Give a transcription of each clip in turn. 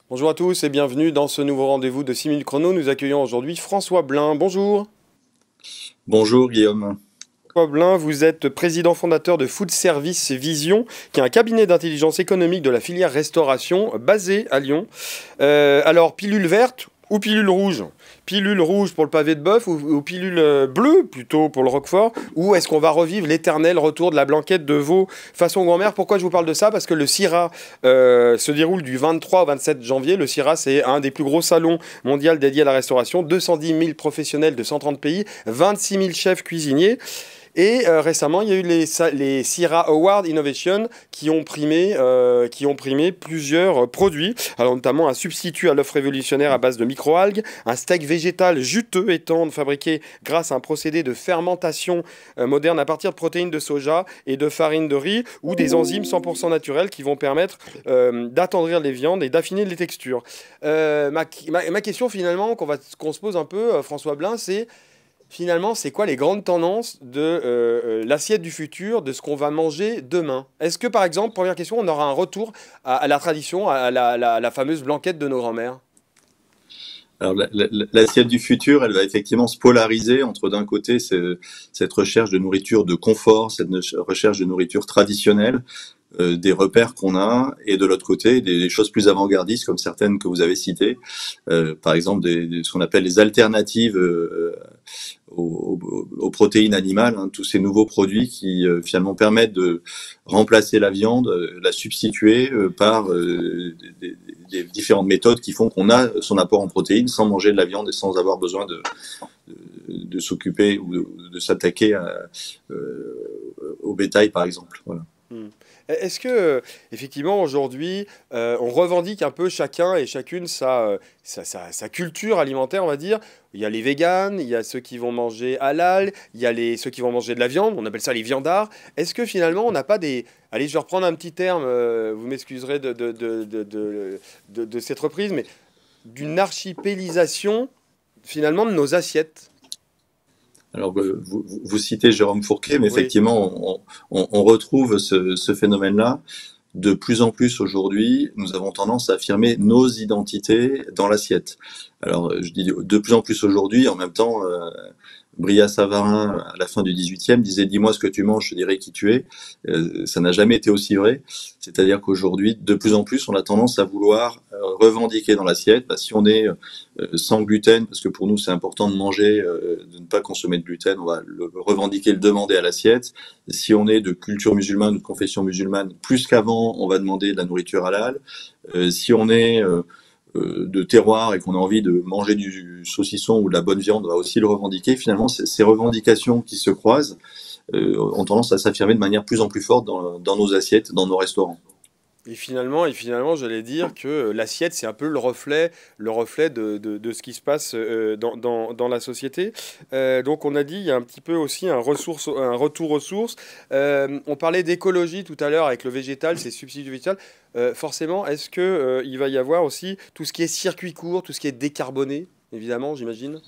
Bonjour à tous et bienvenue dans ce nouveau rendez-vous de 6 minutes chrono. Nous accueillons aujourd'hui François Blin. Bonjour. Bonjour Guillaume. François Blin, vous êtes président fondateur de Food Service Vision, qui est un cabinet d'intelligence économique de la filière restauration basé à Lyon. Alors, pilule verte ou pilule rouge? Pilule rouge pour le pavé de bœuf ou pilule bleue plutôt pour le roquefort? Ou est-ce qu'on va revivre l'éternel retour de la blanquette de veau façon grand-mère? Pourquoi je vous parle de ça? Parce que le CIRA se déroule du 23 au 27 janvier. Le CIRA, c'est un des plus gros salons mondiaux dédiés à la restauration. 210 000 professionnels de 130 pays, 26 000 chefs cuisiniers. Et récemment, il y a eu les CIRA Award Innovation qui ont primé plusieurs produits, alors notamment un substitut à l'œuf révolutionnaire à base de microalgues, un steak végétal juteux et tendre fabriqué grâce à un procédé de fermentation moderne à partir de protéines de soja et de farine de riz, ou des enzymes 100% naturelles qui vont permettre d'attendrir les viandes et d'affiner les textures. Ma question finalement qu'on se pose un peu, François Blin, c'est finalement, c'est quoi les grandes tendances de l'assiette du futur, de ce qu'on va manger demain? Est-ce que, par exemple, première question, on aura un retour à la tradition, à la fameuse blanquette de nos grands-mères? Alors l'assiette du futur, elle va effectivement se polariser entre d'un côté cette recherche de nourriture de confort, cette recherche de nourriture traditionnelle, des repères qu'on a, et de l'autre côté des choses plus avant-gardistes comme certaines que vous avez citées, par exemple ce qu'on appelle les alternatives aux protéines animales, hein, tous ces nouveaux produits qui finalement permettent de remplacer la viande, la substituer par des différentes méthodes qui font qu'on a son apport en protéines sans manger de la viande et sans avoir besoin de s'occuper ou de s'attaquer au bétail, par exemple. Voilà. Hmm. Est-ce que, effectivement, aujourd'hui, on revendique un peu chacun et chacune sa culture alimentaire, on va dire? Il y a les véganes, il y a ceux qui vont manger halal, il y a ceux qui vont manger de la viande, on appelle ça les viandards. Est-ce que finalement, on n'a pas des... Allez, je vais reprendre un petit terme, vous m'excuserez de cette reprise, mais d'une archipélisation, finalement, de nos assiettes? Alors, vous citez Jérôme Fourquet, mais Oui. effectivement, on retrouve ce phénomène-là. De plus en plus aujourd'hui, nous avons tendance à affirmer nos identités dans l'assiette. Alors, je dis de plus en plus aujourd'hui, en même temps, Brillat Savarin, à la fin du 18e, disait dis-moi ce que tu manges, je te dirai qui tu es. Ça n'a jamais été aussi vrai. C'est-à-dire qu'aujourd'hui, de plus en plus, on a tendance à vouloir revendiquer dans l'assiette. Bah, si on est sans gluten, parce que pour nous c'est important de manger, de ne pas consommer de gluten, on va le revendiquer, le demander à l'assiette. Si on est de culture musulmane ou de confession musulmane, plus qu'avant, on va demander de la nourriture halal. Si on est de terroir et qu'on a envie de manger du saucisson ou de la bonne viande, on va aussi le revendiquer. Finalement, ces revendications qui se croisent ont tendance à s'affirmer de manière plus en plus forte dans nos assiettes, dans nos restaurants. Et finalement, j'allais dire que l'assiette, c'est un peu le reflet de ce qui se passe dans la société. Donc, on a dit, il y a un petit peu aussi un retour aux sources. On parlait d'écologie tout à l'heure avec le végétal, ces substituts végétaux. Forcément, est-ce que, il va y avoir aussi tout ce qui est circuit court, tout ce qui est décarboné, évidemment, j'imagine?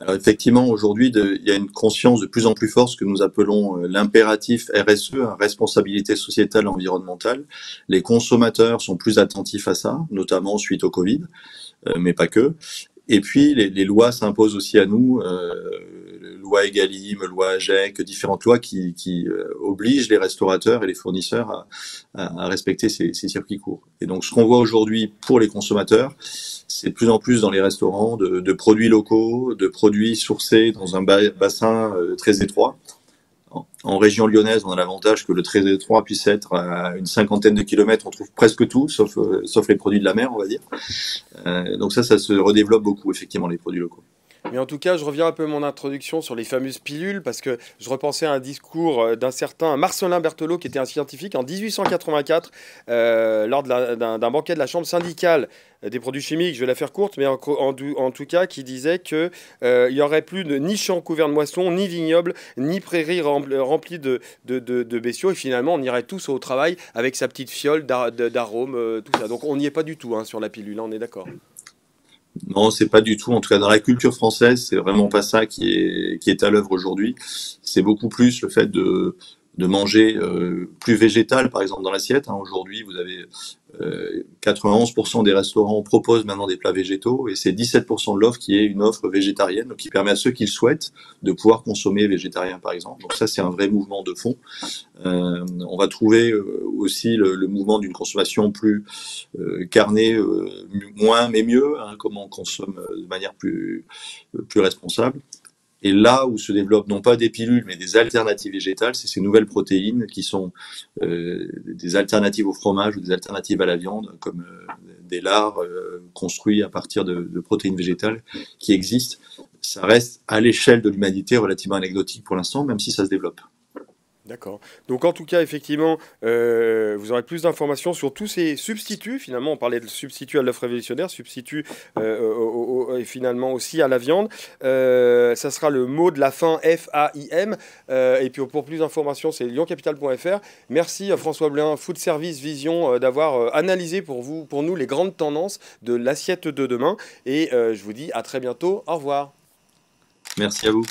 Alors effectivement, aujourd'hui, il y a une conscience de plus en plus forte, ce que nous appelons l'impératif RSE, hein, responsabilité sociétale et environnementale. Les consommateurs sont plus attentifs à ça, notamment suite au Covid, mais pas que. Et puis, les lois s'imposent aussi à nous, loi Egalim, loi AGEC, différentes lois qui obligent les restaurateurs et les fournisseurs à respecter ces circuits courts. Et donc, ce qu'on voit aujourd'hui pour les consommateurs, c'est de plus en plus dans les restaurants de produits locaux, de produits sourcés dans un bassin très étroit. En région lyonnaise, on a l'avantage que le très étroit puisse être à une cinquantaine de kilomètres, on trouve presque tout, sauf les produits de la mer, on va dire. Donc ça se redéveloppe beaucoup, effectivement, les produits locaux. Mais en tout cas, je reviens un peu à mon introduction sur les fameuses pilules, parce que je repensais à un discours d'un certain Marcelin Berthelot, qui était un scientifique en 1884, lors d'un banquet de la Chambre syndicale des produits chimiques. Je vais la faire courte, mais en tout cas, qui disait que il y aurait plus ni champs couverts de moissons, ni vignobles, ni prairies remplies de bestiaux. Et finalement, on irait tous au travail avec sa petite fiole d'arômes, tout ça. Donc on n'y est pas du tout hein, sur la pilule, hein, on est d'accord. Non, c'est pas du tout. En tout cas, dans la culture française, c'est vraiment pas ça qui est à l'œuvre aujourd'hui. C'est beaucoup plus le fait de manger plus végétal, par exemple, dans l'assiette. Hein. Aujourd'hui, vous avez 91% des restaurants proposent maintenant des plats végétaux et c'est 17% de l'offre qui est une offre végétarienne, donc qui permet à ceux qui le souhaitent de pouvoir consommer végétarien, par exemple. Donc ça, c'est un vrai mouvement de fond. On va trouver aussi le mouvement d'une consommation plus carnée, moins mais mieux, hein, comment on consomme de manière plus responsable. Et là où se développent non pas des pilules, mais des alternatives végétales, c'est ces nouvelles protéines qui sont des alternatives au fromage ou des alternatives à la viande, comme des lards construits à partir de protéines végétales qui existent. Ça reste à l'échelle de l'humanité relativement anecdotique pour l'instant, même si ça se développe. D'accord. Donc en tout cas, effectivement, vous aurez plus d'informations sur tous ces substituts. Finalement, on parlait de substituts à l'œuf révolutionnaire, substituts et finalement aussi à la viande. Ça sera le mot de la fin, FAIM. Et puis pour plus d'informations, c'est lyoncapital.fr. Merci François Blin, Food Service Vision, d'avoir analysé pour nous, les grandes tendances de l'assiette de demain. Et je vous dis à très bientôt. Au revoir. Merci à vous.